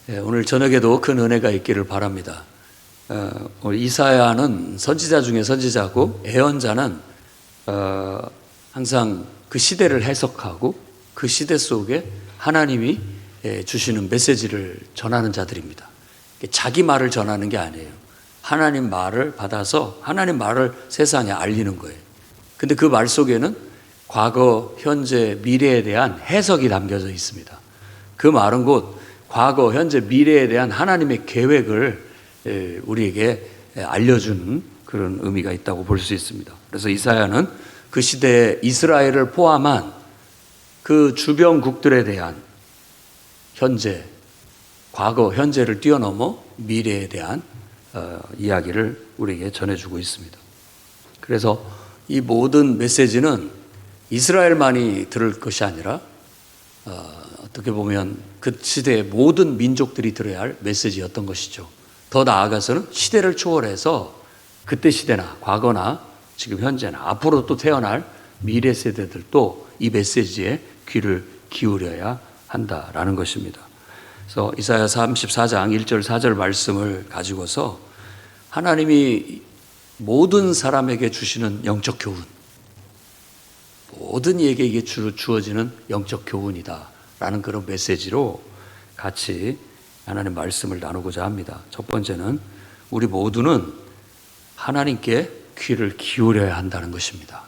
오늘 저녁에도 큰 은혜가 있기를 바랍니다. 우리 이사야는 선지자 중에 선지자고 예언자는 항상 그 시대를 해석하고 그 시대 속에 하나님이 주시는 메시지를 전하는 자들입니다. 자기 말을 전하는 게 아니에요. 하나님 말을 받아서 하나님 말을 세상에 알리는 거예요. 근데 그 말 속에는 과거, 현재, 미래에 대한 해석이 담겨져 있습니다. 그 말은 곧 과거, 현재, 미래에 대한 하나님의 계획을 우리에게 알려주는 그런 의미가 있다고 볼 수 있습니다. 그래서 이사야는 그 시대에 이스라엘을 포함한 그 주변국들에 대한 현재, 과거, 현재를 뛰어넘어 미래에 대한 이야기를 우리에게 전해주고 있습니다. 그래서 이 모든 메시지는 이스라엘만이 들을 것이 아니라 어떻게 보면 그 시대의 모든 민족들이 들어야 할 메시지였던 것이죠. 더 나아가서는 시대를 초월해서 그때 시대나 과거나 지금 현재나 앞으로 또 태어날 미래 세대들도 이 메시지에 귀를 기울여야 한다라는 것입니다. 그래서 이사야 34장 1절 4절 말씀을 가지고서 하나님이 모든 사람에게 주시는 영적 교훈, 모든 이에게 주어지는 영적 교훈이다 라는 그런 메시지로 같이 하나님 말씀을 나누고자 합니다. 첫 번째는 우리 모두는 하나님께 귀를 기울여야 한다는 것입니다.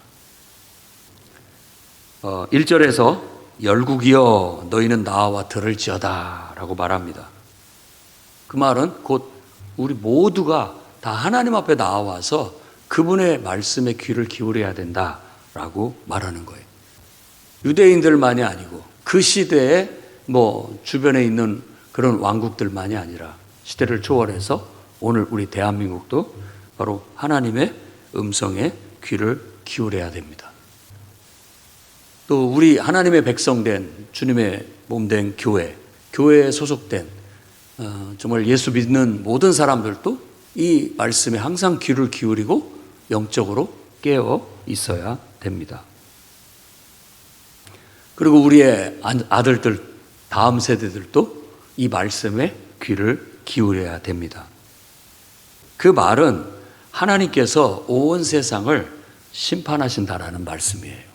1절에서 열국이여 너희는 나와 들을지어다 라고 말합니다. 그 말은 곧 우리 모두가 다 하나님 앞에 나와서 그분의 말씀에 귀를 기울여야 된다라고 말하는 거예요. 유대인들만이 아니고 그 시대에 주변에 있는 그런 왕국들만이 아니라 시대를 초월해서 오늘 우리 대한민국도 바로 하나님의 음성에 귀를 기울여야 됩니다. 또 우리 하나님의 백성된 주님의 몸된 교회에 소속된 정말 예수 믿는 모든 사람들도 이 말씀에 항상 귀를 기울이고 영적으로 깨어 있어야 됩니다. 그리고 우리의 아들들, 다음 세대들도 이 말씀에 귀를 기울여야 됩니다. 그 말은 하나님께서 온 세상을 심판하신다라는 말씀이에요.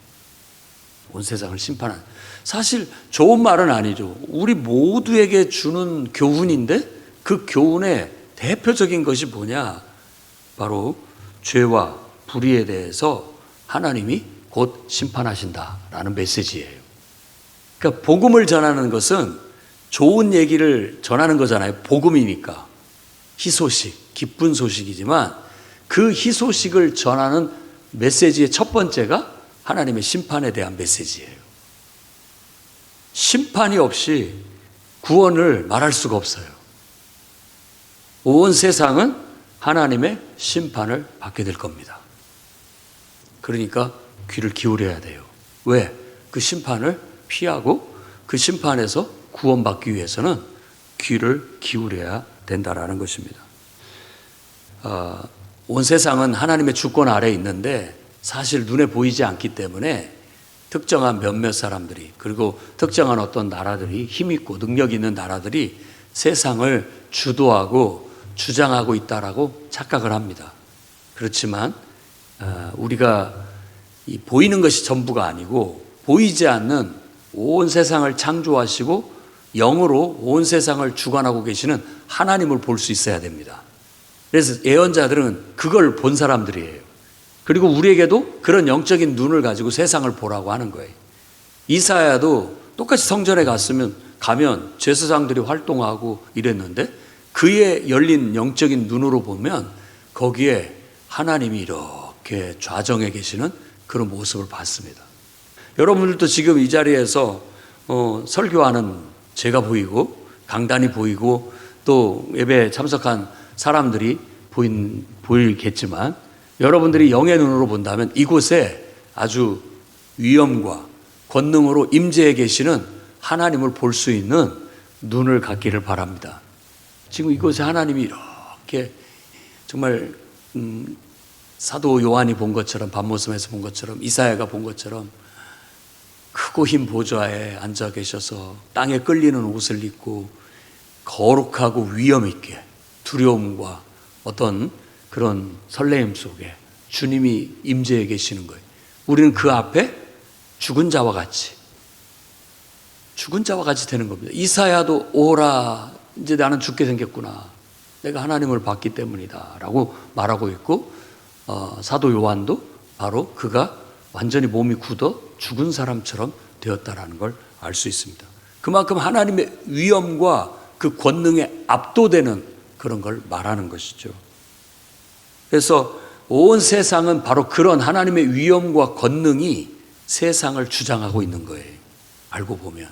온 세상을 심판하는. 사실 좋은 말은 아니죠. 우리 모두에게 주는 교훈인데 그 교훈의 대표적인 것이 뭐냐? 바로 죄와 불의에 대해서 하나님이 곧 심판하신다라는 메시지예요. 그러니까 복음을 전하는 것은 좋은 얘기를 전하는 거잖아요. 복음이니까. 희소식, 기쁜 소식이지만 그 희소식을 전하는 메시지의 첫 번째가 하나님의 심판에 대한 메시지예요. 심판이 없이 구원을 말할 수가 없어요. 온 세상은 하나님의 심판을 받게 될 겁니다. 그러니까 귀를 기울여야 돼요. 왜? 그 심판을 피하고 그 심판에서 구원받기 위해서는 귀를 기울여야 된다라는 것입니다. 온 세상은 하나님의 주권 아래에 있는데 사실 눈에 보이지 않기 때문에 특정한 몇몇 사람들이 그리고 특정한 어떤 나라들이 힘있고 능력 있는 나라들이 세상을 주도하고 주장하고 있다라고 착각을 합니다. 그렇지만 우리가 이 보이는 것이 전부가 아니고 보이지 않는 온 세상을 창조하시고 영으로 온 세상을 주관하고 계시는 하나님을 볼 수 있어야 됩니다. 그래서 예언자들은 그걸 본 사람들이에요. 그리고 우리에게도 그런 영적인 눈을 가지고 세상을 보라고 하는 거예요. 이사야도 똑같이 성전에 가면 제사장들이 활동하고 이랬는데 그의 열린 영적인 눈으로 보면 거기에 하나님이 이렇게 좌정해 계시는 그런 모습을 봤습니다. 여러분들도 지금 이 자리에서 설교하는 제가 보이고 강단이 보이고 또 예배에 참석한 사람들이 보이겠지만 여러분들이 영의 눈으로 본다면 이곳에 아주 위엄과 권능으로 임재해 계시는 하나님을 볼 수 있는 눈을 갖기를 바랍니다. 지금 이곳에 하나님이 이렇게 정말 사도 요한이 본 것처럼 밤모섬에서 본 것처럼 이사야가 본 것처럼 크고 흰 보좌에 앉아 계셔서 땅에 끌리는 옷을 입고 거룩하고 위험 있게 두려움과 어떤 그런 설레임 속에 주님이 임재해 계시는 거예요. 우리는 그 앞에 죽은 자와 같이 되는 겁니다. 이사야도 오라, 이제 나는 죽게 생겼구나, 내가 하나님을 봤기 때문이다 라고 말하고 있고, 사도 요한도 바로 그가 완전히 몸이 굳어 죽은 사람처럼 되었다라는 걸 알 수 있습니다. 그만큼 하나님의 위엄과 그 권능에 압도되는 그런 걸 말하는 것이죠. 그래서 온 세상은 바로 그런 하나님의 위엄과 권능이 세상을 주장하고 있는 거예요. 알고 보면.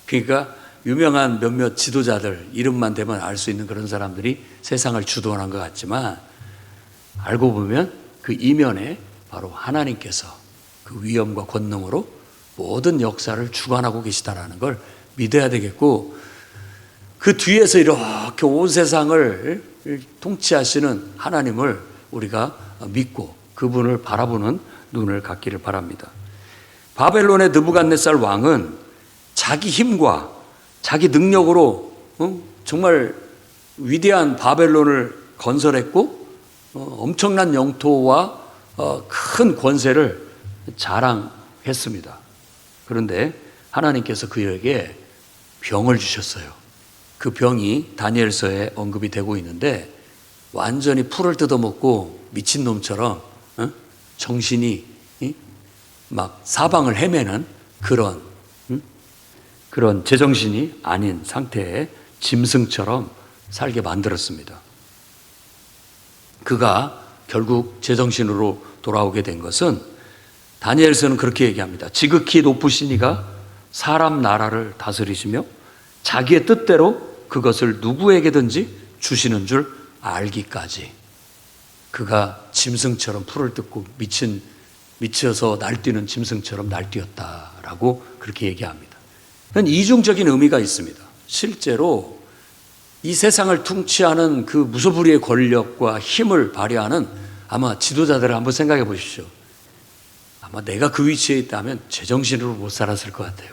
그러니까 유명한 몇몇 지도자들 이름만 대면 알 수 있는 그런 사람들이 세상을 주도하는 것 같지만, 알고 보면 그 이면에 바로 하나님께서 그 위엄과 권능으로 모든 역사를 주관하고 계시다라는 걸 믿어야 되겠고, 그 뒤에서 이렇게 온 세상을 통치하시는 하나님을 우리가 믿고 그분을 바라보는 눈을 갖기를 바랍니다. 바벨론의 느부갓네살 왕은 자기 힘과 자기 능력으로 정말 위대한 바벨론을 건설했고, 엄청난 영토와 큰 권세를 자랑했습니다. 그런데 하나님께서 그에게 병을 주셨어요. 그 병이 다니엘서에 언급이 되고 있는데, 완전히 풀을 뜯어먹고 미친놈처럼 정신이 막 사방을 헤매는 그런 제정신이 아닌 상태의 짐승처럼 살게 만들었습니다. 그가 결국 제정신으로 돌아오게 된 것은, 다니엘서는 그렇게 얘기합니다. 지극히 높으신 이가 사람 나라를 다스리시며 자기의 뜻대로 그것을 누구에게든지 주시는 줄 알기까지. 그가 짐승처럼 풀을 뜯고 미쳐서 날뛰는 짐승처럼 날뛰었다라고 그렇게 얘기합니다. 그건 이중적인 의미가 있습니다. 실제로 이 세상을 통치하는 그 무소불위의 권력과 힘을 발휘하는 아마 지도자들을 한번 생각해 보십시오. 아마 내가 그 위치에 있다면 제정신으로 못 살았을 것 같아요.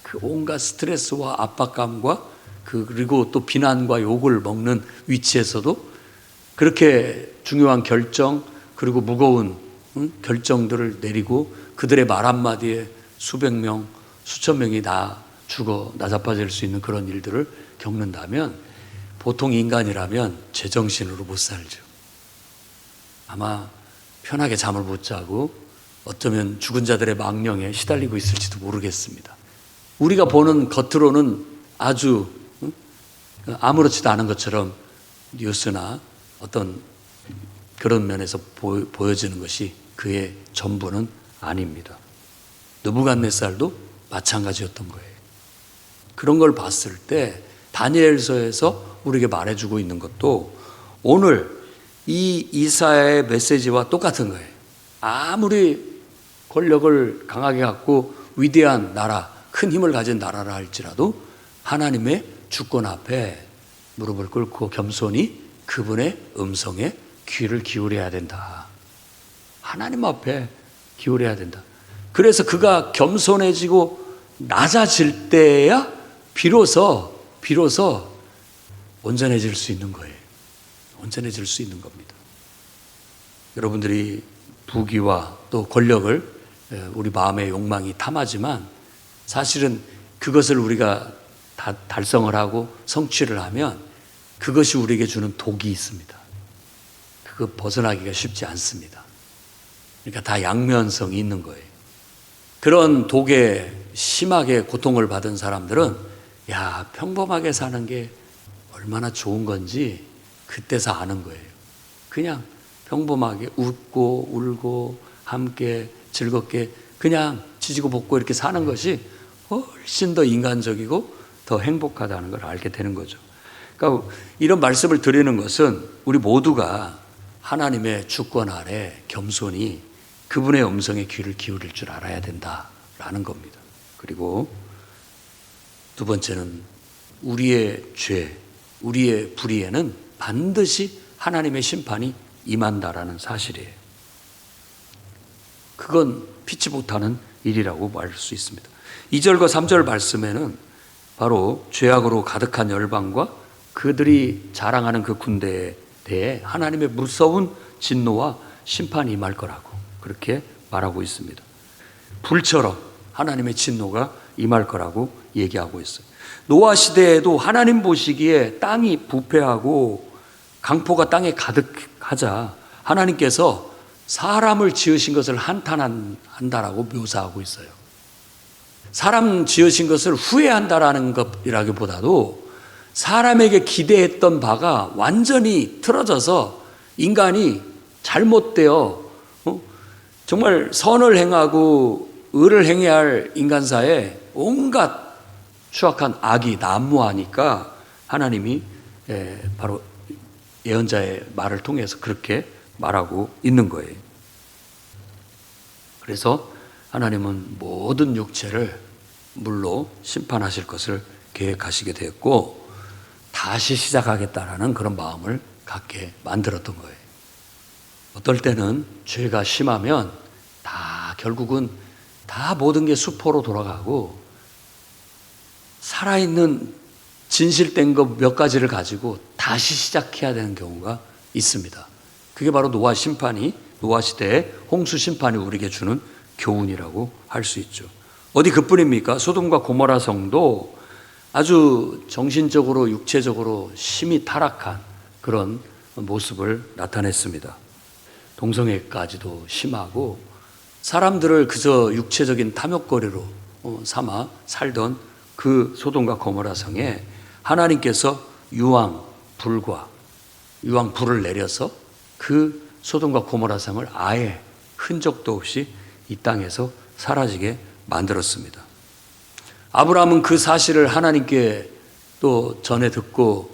그 온갖 스트레스와 압박감과 그리고 또 비난과 욕을 먹는 위치에서도 그렇게 중요한 결정, 그리고 무거운 결정들을 내리고 그들의 말 한마디에 수백 명, 수천 명이 다 죽어 나자빠질 수 있는 그런 일들을 겪는다면, 보통 인간이라면 제정신으로 못 살죠. 아마 편하게 잠을 못 자고 어쩌면 죽은 자들의 망령에 시달리고 있을지도 모르겠습니다. 우리가 보는 겉으로는 아주 아무렇지도 않은 것처럼 뉴스나 어떤 그런 면에서 보여지는 것이 그의 전부는 아닙니다. 느부갓네살도 마찬가지였던 거예요. 그런 걸 봤을 때 다니엘서에서 우리에게 말해주고 있는 것도 오늘 이 이사야의 메시지와 똑같은 거예요. 아무리 권력을 강하게 갖고 위대한 나라, 큰 힘을 가진 나라라 할지라도 하나님의 주권 앞에 무릎을 꿇고 겸손히 그분의 음성에 귀를 기울여야 된다. 하나님 앞에 기울여야 된다. 그래서 그가 겸손해지고 낮아질 때야 비로소 온전해질 수 있는 거예요. 온전해질 수 있는 겁니다. 여러분들이 부귀와 또 권력을 우리 마음의 욕망이 탐하지만, 사실은 그것을 우리가 다 달성을 하고 성취를 하면 그것이 우리에게 주는 독이 있습니다. 그거 벗어나기가 쉽지 않습니다. 그러니까 다 양면성이 있는 거예요. 그런 독에 심하게 고통을 받은 사람들은 평범하게 사는 게 얼마나 좋은 건지 그때서 아는 거예요. 그냥 평범하게 웃고 울고 함께 즐겁게 그냥 지지고 볶고 이렇게 사는 것이 훨씬 더 인간적이고 더 행복하다는 걸 알게 되는 거죠. 그러니까 이런 말씀을 드리는 것은 우리 모두가 하나님의 주권 아래 겸손히 그분의 음성에 귀를 기울일 줄 알아야 된다라는 겁니다. 그리고 두 번째는 우리의 죄, 우리의 불의에는 반드시 하나님의 심판이 임한다라는 사실이에요. 그건 피치 못하는 일이라고 말할 수 있습니다. 2절과 3절 말씀에는 바로 죄악으로 가득한 열방과 그들이 자랑하는 그 군대에 대해 하나님의 무서운 진노와 심판이 임할 거라고 그렇게 말하고 있습니다. 불처럼 하나님의 진노가 임할 거라고 얘기하고 있어요. 노아 시대에도 하나님 보시기에 땅이 부패하고 강포가 땅에 가득하자 하나님께서 사람을 지으신 것을 한탄한다라고 묘사하고 있어요. 사람 지으신 것을 후회한다라는 것이라기보다도 사람에게 기대했던 바가 완전히 틀어져서 인간이 잘못되어 정말 선을 행하고 의를 행해야 할 인간사에 온갖 추악한 악이 난무하니까 하나님이 바로 예언자의 말을 통해서 그렇게 말하고 있는 거예요. 그래서 하나님은 모든 육체를 물로 심판하실 것을 계획하시게 되었고 다시 시작하겠다라는 그런 마음을 갖게 만들었던 거예요. 어떨 때는 죄가 심하면 결국은 다 모든 게 수포로 돌아가고 살아있는 진실된 것 몇 가지를 가지고 다시 시작해야 되는 경우가 있습니다. 그게 바로 노아 시대의 홍수 심판이 우리에게 주는 교훈이라고 할 수 있죠. 어디 그뿐입니까? 소돔과 고모라 성도 아주 정신적으로 육체적으로 심히 타락한 그런 모습을 나타냈습니다. 동성애까지도 심하고 사람들을 그저 육체적인 탐욕거리로 삼아 살던 그 소돔과 고모라 성에 하나님께서 유황불을 내려서 그 소돔과 고모라 성을 아예 흔적도 없이 이 땅에서 사라지게 만들었습니다. 아브라함은 그 사실을 하나님께 또 전해 듣고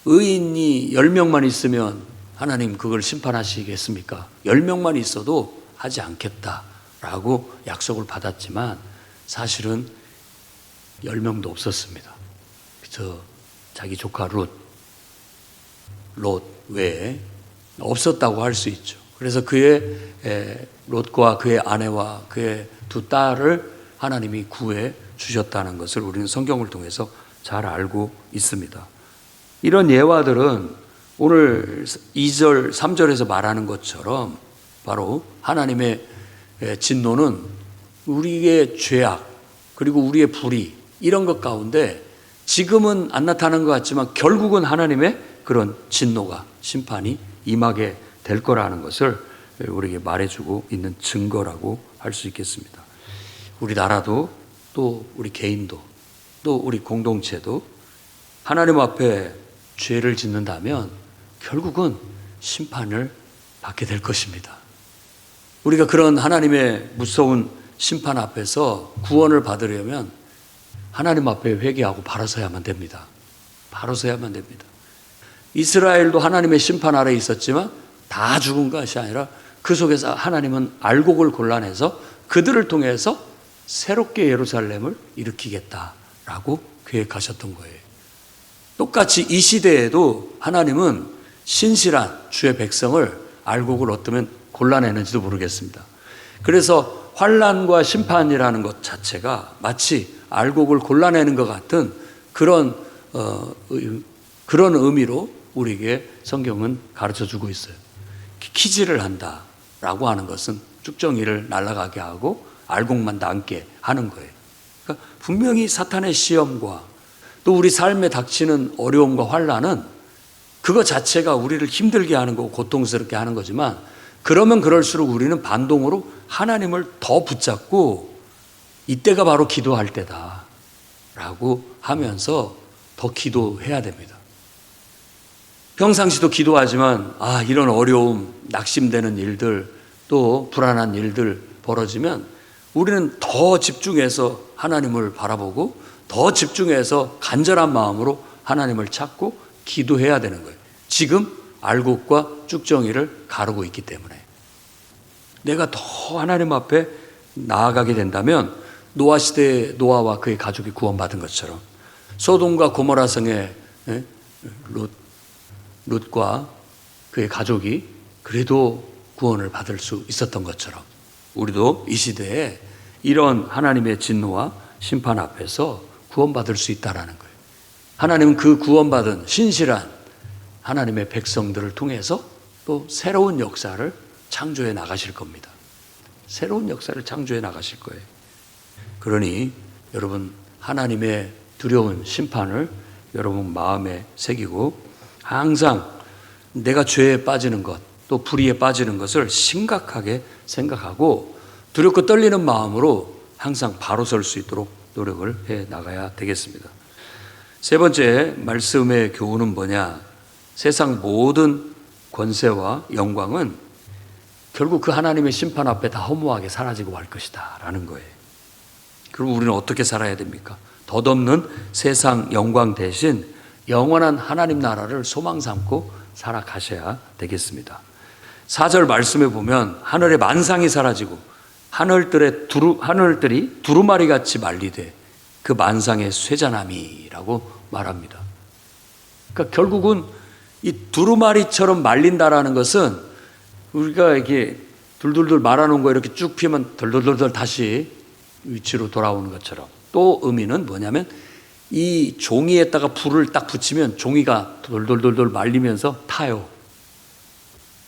의인이 10명만 있으면 하나님 그걸 심판하시겠습니까? 10명만 있어도 하지 않겠다라고 약속을 받았지만 사실은 10명도 없었습니다. 그저 자기 조카 롯 외에 없었다고 할 수 있죠. 그래서 그의 롯과 그의 아내와 그의 두 딸을 하나님이 구해 주셨다는 것을 우리는 성경을 통해서 잘 알고 있습니다. 이런 예화들은 오늘 2절, 3절에서 말하는 것처럼 바로 하나님의 진노는 우리의 죄악 그리고 우리의 불의 이런 것 가운데 지금은 안 나타나는 것 같지만 결국은 하나님의 그런 진노가 심판이 임하게 될 거라는 것을 우리에게 말해주고 있는 증거라고 할 수 있겠습니다. 우리 나라도 또 우리 개인도 또 우리 공동체도 하나님 앞에 죄를 짓는다면 결국은 심판을 받게 될 것입니다. 우리가 그런 하나님의 무서운 심판 앞에서 구원을 받으려면 하나님 앞에 회개하고 바로 서야만 됩니다. 바로 서야만 됩니다. 이스라엘도 하나님의 심판 아래에 있었지만 다 죽은 것이 아니라 그 속에서 하나님은 알곡을 골라내서 그들을 통해서 새롭게 예루살렘을 일으키겠다라고 계획하셨던 거예요. 똑같이 이 시대에도 하나님은 신실한 주의 백성을 알곡을 어쩌면 골라내는지도 모르겠습니다. 그래서 환난과 심판이라는 것 자체가 마치 알곡을 골라내는 것 같은 그런 의미로 우리에게 성경은 가르쳐주고 있어요. 키질을 한다라고 하는 것은 쭉정이를 날아가게 하고 알곡만 남게 하는 거예요. 그러니까 분명히 사탄의 시험과 또 우리 삶에 닥치는 어려움과 환난은 그거 자체가 우리를 힘들게 하는 거고 고통스럽게 하는 거지만 그러면 그럴수록 우리는 반동으로 하나님을 더 붙잡고 이때가 바로 기도할 때다 라고 하면서 더 기도해야 됩니다. 평상시도 기도하지만 이런 어려움, 낙심되는 일들 또 불안한 일들 벌어지면 우리는 더 집중해서 하나님을 바라보고 더 집중해서 간절한 마음으로 하나님을 찾고 기도해야 되는 거예요. 지금 알곡과 쭉정이를 가르고 있기 때문에 내가 더 하나님 앞에 나아가게 된다면 노아 시대의 노아와 그의 가족이 구원받은 것처럼 소돔과 고모라 성의 롯과 그의 가족이 그래도 구원을 받을 수 있었던 것처럼 우리도 이 시대에 이런 하나님의 진노와 심판 앞에서 구원받을 수 있다라는 거예요. 하나님은 그 구원받은 신실한 하나님의 백성들을 통해서 또 새로운 역사를 창조해 나가실 겁니다. 새로운 역사를 창조해 나가실 거예요. 그러니 여러분, 하나님의 두려운 심판을 여러분 마음에 새기고 항상 내가 죄에 빠지는 것, 또 불의에 빠지는 것을 심각하게 생각하고 두렵고 떨리는 마음으로 항상 바로 설 수 있도록 노력을 해 나가야 되겠습니다. 세 번째 말씀의 교훈은 뭐냐? 세상 모든 권세와 영광은 결국 그 하나님의 심판 앞에 다 허무하게 사라지고 말 것이다 라는 거예요. 그럼 우리는 어떻게 살아야 됩니까? 덧없는 세상 영광 대신 영원한 하나님 나라를 소망 삼고 살아가셔야 되겠습니다. 4절 말씀에 보면 하늘의 만상이 사라지고 하늘들이 두루마리 같이 말리되 그 만상의 쇠잔함이라고 말합니다. 그러니까 결국은 이 두루마리처럼 말린다라는 것은 우리가 이렇게 둘둘둘 말아놓은 거 이렇게 쭉 피면 덜덜덜덜 다시 위치로 돌아오는 것처럼, 또 의미는 뭐냐면 이 종이에다가 불을 딱 붙이면 종이가 돌돌돌돌 말리면서 타요.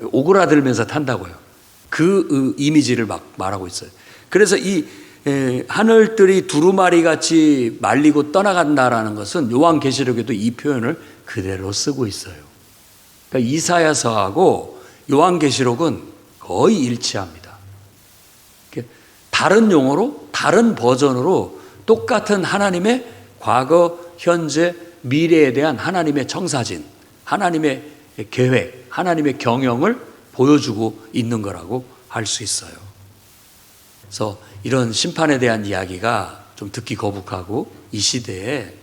오그라들면서 탄다고요. 그 이미지를 막 말하고 있어요. 그래서 이 하늘들이 두루마리 같이 말리고 떠나간다라는 것은 요한계시록에도 이 표현을 그대로 쓰고 있어요. 그러니까 이사야서하고 요한계시록은 거의 일치합니다. 다른 용어로, 다른 버전으로 똑같은 하나님의 과거, 현재, 미래에 대한 하나님의 청사진, 하나님의 계획, 하나님의 경영을 보여주고 있는 거라고 할 수 있어요. 그래서 이런 심판에 대한 이야기가 좀 듣기 거북하고 이 시대에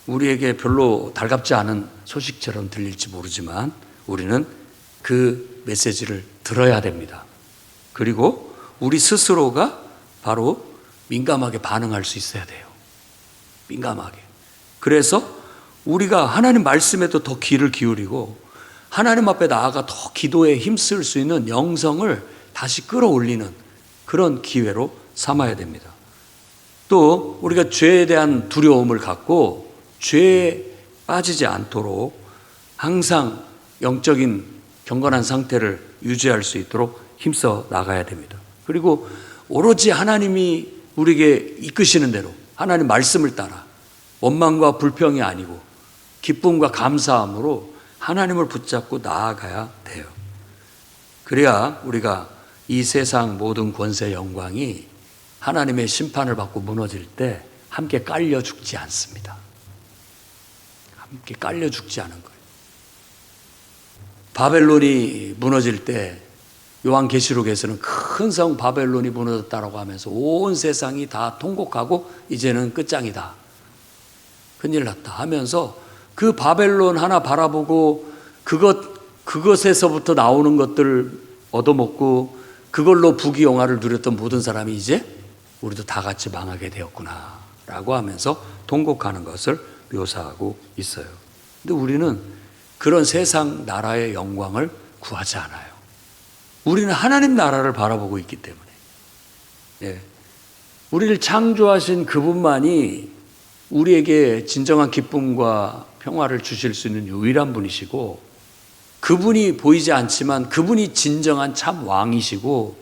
우리에게 별로 달갑지 않은 소식처럼 들릴지 모르지만 우리는 그 메시지를 들어야 됩니다. 그리고 우리 스스로가 바로 민감하게 반응할 수 있어야 돼요. 민감하게. 그래서 우리가 하나님 말씀에도 더 귀를 기울이고 하나님 앞에 나아가 더 기도에 힘쓸 수 있는 영성을 다시 끌어올리는 그런 기회로 삼아야 됩니다. 또 우리가 죄에 대한 두려움을 갖고 죄에 빠지지 않도록 항상 영적인 경건한 상태를 유지할 수 있도록 힘써 나가야 됩니다. 그리고 오로지 하나님이 우리에게 이끄시는 대로 하나님 말씀을 따라 원망과 불평이 아니고 기쁨과 감사함으로 하나님을 붙잡고 나아가야 돼요. 그래야 우리가 이 세상 모든 권세 영광이 하나님의 심판을 받고 무너질 때 함께 깔려 죽지 않습니다. 함께 깔려 죽지 않은 거예요. 바벨론이 무너질 때 요한계시록에서는 큰 성 바벨론이 무너졌다라고 하면서 온 세상이 다 통곡하고 이제는 끝장이다, 큰일 났다 하면서 그 바벨론 하나 바라보고 그것에서부터 나오는 것들을 얻어먹고 그걸로 부귀영화를 누렸던 모든 사람이 이제 우리도 다 같이 망하게 되었구나 라고 하면서 통곡하는 것을 묘사하고 있어요. 근데 우리는 그런 세상 나라의 영광을 구하지 않아요. 우리는 하나님 나라를 바라보고 있기 때문에, 우리를 창조하신 그분만이 우리에게 진정한 기쁨과 평화를 주실 수 있는 유일한 분이시고, 그분이 보이지 않지만 그분이 진정한 참 왕이시고,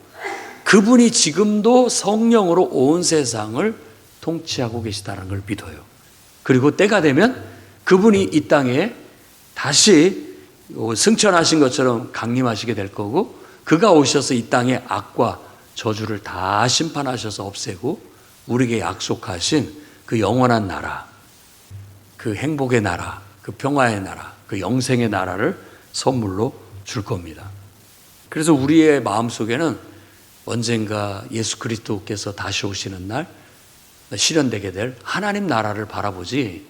그분이 지금도 성령으로 온 세상을 통치하고 계시다는 걸 믿어요. 그리고 때가 되면 그분이 이 땅에 다시 승천하신 것처럼 강림하시게 될 거고, 그가 오셔서 이 땅의 악과 저주를 다 심판하셔서 없애고 우리에게 약속하신 그 영원한 나라, 그 행복의 나라, 그 평화의 나라, 그 영생의 나라를 선물로 줄 겁니다. 그래서 우리의 마음속에는 언젠가 예수 그리스도께서 다시 오시는 날 실현되게 될 하나님 나라를 바라보지,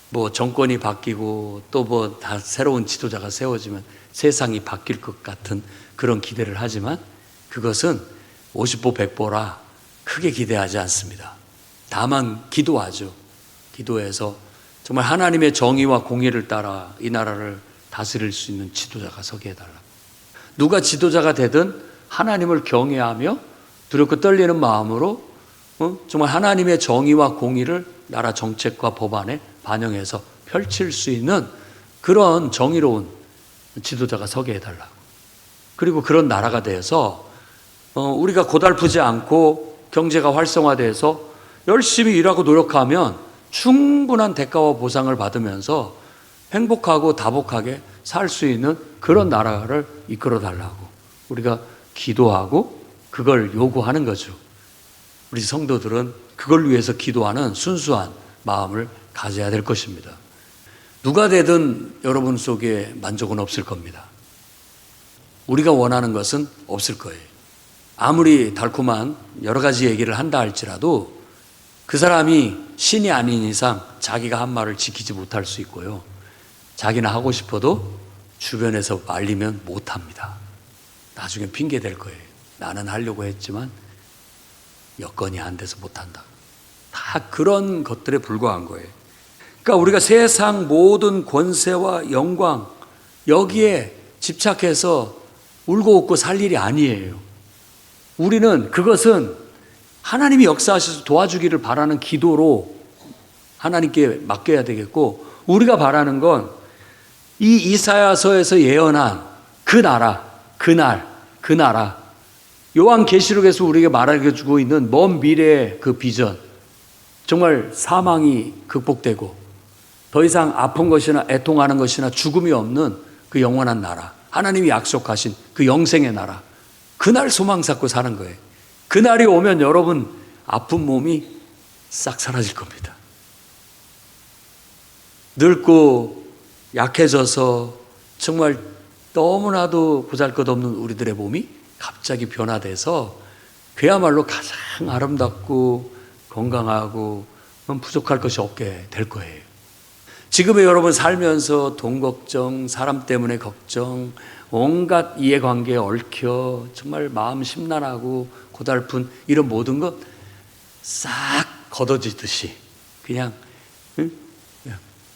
뭐 정권이 바뀌고 또 뭐 다 새로운 지도자가 세워지면 세상이 바뀔 것 같은 그런 기대를 하지만 그것은 50보 100보라 크게 기대하지 않습니다. 다만 기도하죠. 기도해서 정말 하나님의 정의와 공의를 따라 이 나라를 다스릴 수 있는 지도자가 서게 해달라. 누가 지도자가 되든 하나님을 경외하며 두렵고 떨리는 마음으로 정말 하나님의 정의와 공의를 나라 정책과 법안에 반영해서 펼칠 수 있는 그런 정의로운 지도자가 서게 해달라고. 그리고 그런 나라가 돼서 우리가 고달프지 않고 경제가 활성화돼서 열심히 일하고 노력하면 충분한 대가와 보상을 받으면서 행복하고 다복하게 살 수 있는 그런 나라를 이끌어 달라고 우리가 기도하고 그걸 요구하는 거죠. 우리 성도들은 그걸 위해서 기도하는 순수한 마음을 가져야 될 것입니다. 누가 되든 여러분 속에 만족은 없을 겁니다. 우리가 원하는 것은 없을 거예요. 아무리 달콤한 여러 가지 얘기를 한다 할지라도 그 사람이 신이 아닌 이상 자기가 한 말을 지키지 못할 수 있고요. 자기는 하고 싶어도 주변에서 말리면 못합니다. 나중에 핑계 댈 거예요. 나는 하려고 했지만 여건이 안 돼서 못한다. 다 그런 것들에 불과한 거예요. 그러니까 우리가 세상 모든 권세와 영광 여기에 집착해서 울고 웃고 살 일이 아니에요. 우리는 그것은 하나님이 역사하셔서 도와주기를 바라는 기도로 하나님께 맡겨야 되겠고, 우리가 바라는 건 이 이사야서에서 예언한 그 나라, 그날, 그 나라, 요한계시록에서 우리에게 말해주고 있는 먼 미래의 그 비전, 정말 사망이 극복되고 더 이상 아픈 것이나 애통하는 것이나 죽음이 없는 그 영원한 나라, 하나님이 약속하신 그 영생의 나라, 그날 소망 쌓고 사는 거예요. 그날이 오면 여러분 아픈 몸이 싹 사라질 겁니다. 늙고 약해져서 정말 너무나도 보잘것없는 우리들의 몸이 갑자기 변화돼서 그야말로 가장 아름답고 건강하고 부족할 것이 없게 될 거예요. 지금의 여러분 살면서 돈 걱정, 사람 때문에 걱정, 온갖 이해관계에 얽혀 정말 마음 심란하고 고달픈 이런 모든 것 싹 걷어지듯이 그냥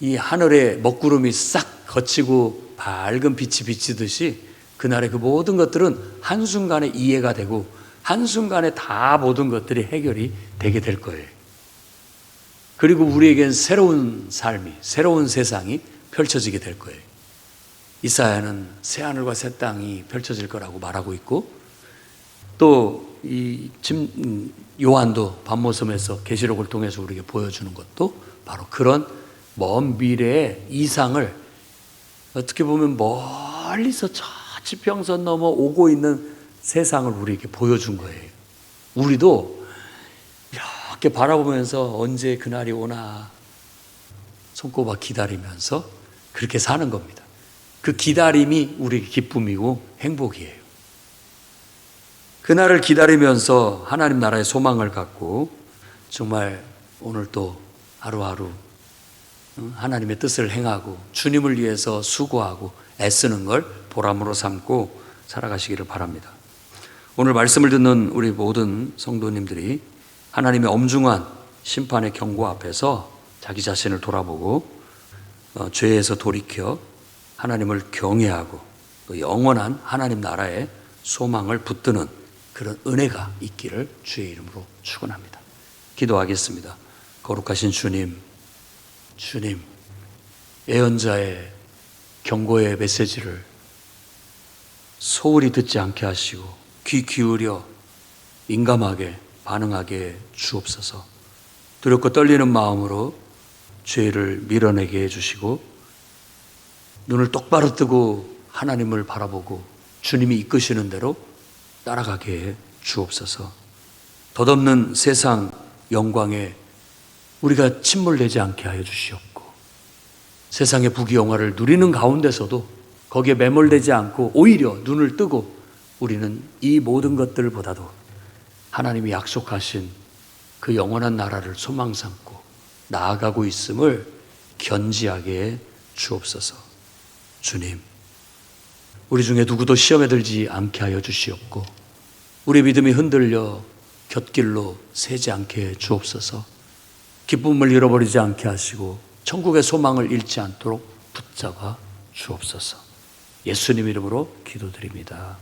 이 하늘에 먹구름이 싹 걷히고 밝은 빛이 비치듯이 그날의 그 모든 것들은 한순간에 이해가 되고 한순간에 다 모든 것들이 해결이 되게 될 거예요. 그리고 우리에겐 새로운 삶이, 새로운 세상이 펼쳐지게 될 거예요. 이사야는 새 하늘과 새 땅이 펼쳐질 거라고 말하고 있고, 또 이 요한도 밤모섬에서 계시록을 통해서 우리에게 보여주는 것도 바로 그런 먼 미래의 이상을 어떻게 보면 멀리서 저 지평선 넘어 오고 있는 세상을 우리에게 보여준 거예요. 우리도 이렇게 바라보면서 언제 그날이 오나 손꼽아 기다리면서 그렇게 사는 겁니다. 그 기다림이 우리의 기쁨이고 행복이에요. 그날을 기다리면서 하나님 나라의 소망을 갖고 정말 오늘 또 하루하루 하나님의 뜻을 행하고 주님을 위해서 수고하고 애쓰는 걸 보람으로 삼고 살아가시기를 바랍니다. 오늘 말씀을 듣는 우리 모든 성도님들이 하나님의 엄중한 심판의 경고 앞에서 자기 자신을 돌아보고 죄에서 돌이켜 하나님을 경외하고 또 영원한 하나님 나라의 소망을 붙드는 그런 은혜가 있기를 주의 이름으로 축원합니다. 기도하겠습니다. 거룩하신 주님, 예언자의 경고의 메시지를 소홀히 듣지 않게 하시고 귀 기울여 민감하게 반응하게 주옵소서. 두렵고 떨리는 마음으로 죄를 밀어내게 해주시고 눈을 똑바로 뜨고 하나님을 바라보고 주님이 이끄시는 대로 따라가게 해 주옵소서. 덧없는 세상 영광에 우리가 침몰되지 않게 하여 주시옵고, 세상의 부귀영화를 누리는 가운데서도 거기에 매몰되지 않고 오히려 눈을 뜨고 우리는 이 모든 것들보다도 하나님이 약속하신 그 영원한 나라를 소망 삼고 나아가고 있음을 견지하게 해 주옵소서. 주님, 우리 중에 누구도 시험에 들지 않게 하여 주시옵고 우리 믿음이 흔들려 곁길로 새지 않게 해 주옵소서. 기쁨을 잃어버리지 않게 하시고 천국의 소망을 잃지 않도록 붙잡아 주옵소서. 예수님 이름으로 기도드립니다.